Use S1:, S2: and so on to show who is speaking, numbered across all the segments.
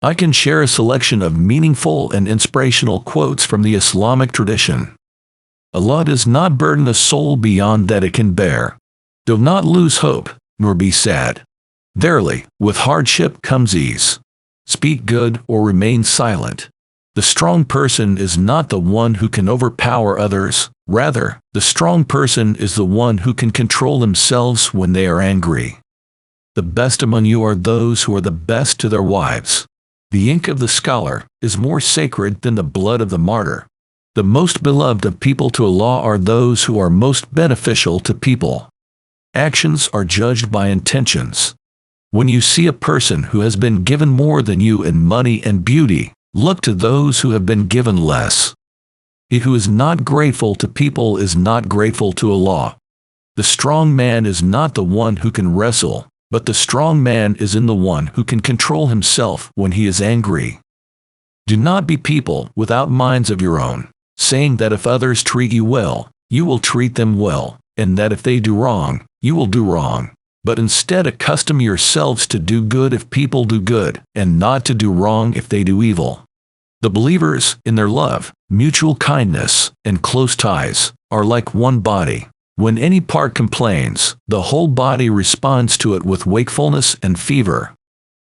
S1: I can share a selection of meaningful and inspirational quotes from the Islamic tradition. Allah does not burden a soul beyond that it can bear. Do not lose hope, nor be sad. Verily, with hardship comes ease. Speak good or remain silent. The strong person is not the one who can overpower others. Rather, the strong person is the one who can control themselves when they are angry. The best among you are those who are the best to their wives. The ink of the scholar is more sacred than the blood of the martyr. The most beloved of people to Allah are those who are most beneficial to people. Actions are judged by intentions. When you see a person who has been given more than you in money and beauty, look to those who have been given less. He who is not grateful to people is not grateful to Allah. The strong man is not the one who can wrestle, but the strong man is in the one who can control himself when he is angry. Do not be people without minds of your own, saying that if others treat you well, you will treat them well, and that if they do wrong, you will do wrong. But instead accustom yourselves to do good if people do good, and not to do wrong if they do evil. The believers, in their love, mutual kindness, and close ties, are like one body. When any part complains, the whole body responds to it with wakefulness and fever.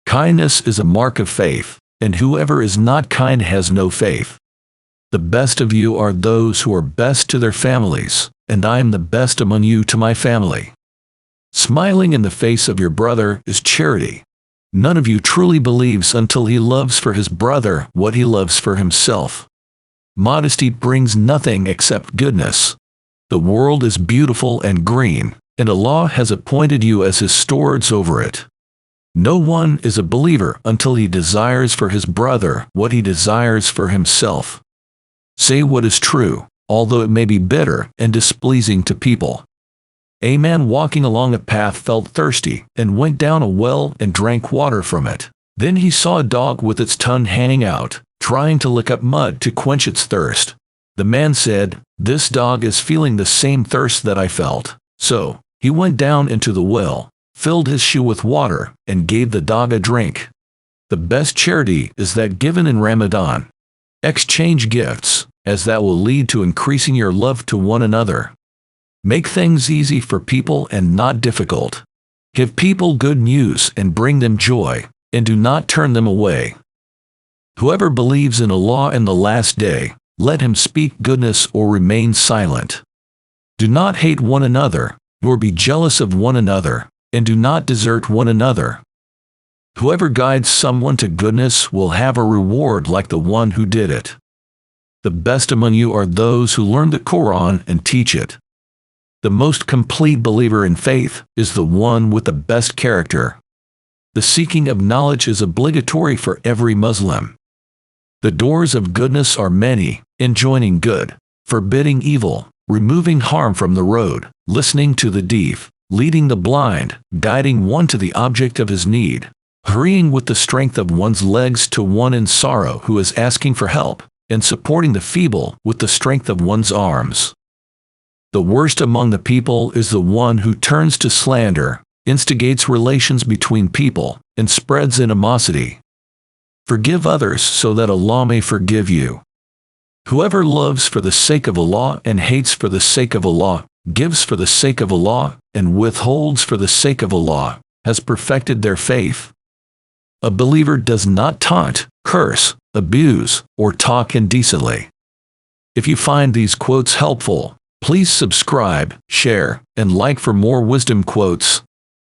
S1: Kindness is a mark of faith, and whoever is not kind has no faith. The best of you are those who are best to their families, and I am the best among you to my family. Smiling in the face of your brother is charity. None of you truly believes until he loves for his brother what he loves for himself. Modesty brings nothing except goodness. The world is beautiful and green, and Allah has appointed you as his stewards over it. No one is a believer until he desires for his brother what he desires for himself. Say what is true, although it may be bitter and displeasing to people. A man walking along a path felt thirsty and went down a well and drank water from it. Then he saw a dog with its tongue hanging out, trying to lick up mud to quench its thirst. The man said, "This dog is feeling the same thirst that I felt." So, he went down into the well, filled his shoe with water, and gave the dog a drink. The best charity is that given in Ramadan. Exchange gifts, as that will lead to increasing your love to one another. Make things easy for people and not difficult. Give people good news and bring them joy, and do not turn them away. Whoever believes in Allah and the last day, let him speak goodness or remain silent. Do not hate one another, nor be jealous of one another, and do not desert one another. Whoever guides someone to goodness will have a reward like the one who did it. The best among you are those who learn the Quran and teach it. The most complete believer in faith is the one with the best character. The seeking of knowledge is obligatory for every Muslim. The doors of goodness are many, enjoining good, forbidding evil, removing harm from the road, listening to the deaf, leading the blind, guiding one to the object of his need, hurrying with the strength of one's legs to one in sorrow who is asking for help, and supporting the feeble with the strength of one's arms. The worst among the people is the one who turns to slander, instigates relations between people, and spreads animosity. Forgive others so that Allah may forgive you. Whoever loves for the sake of Allah and hates for the sake of Allah, gives for the sake of Allah, and withholds for the sake of Allah, has perfected their faith. A believer does not taunt, curse, abuse, or talk indecently. If you find these quotes helpful, please subscribe, share, and like for more wisdom quotes.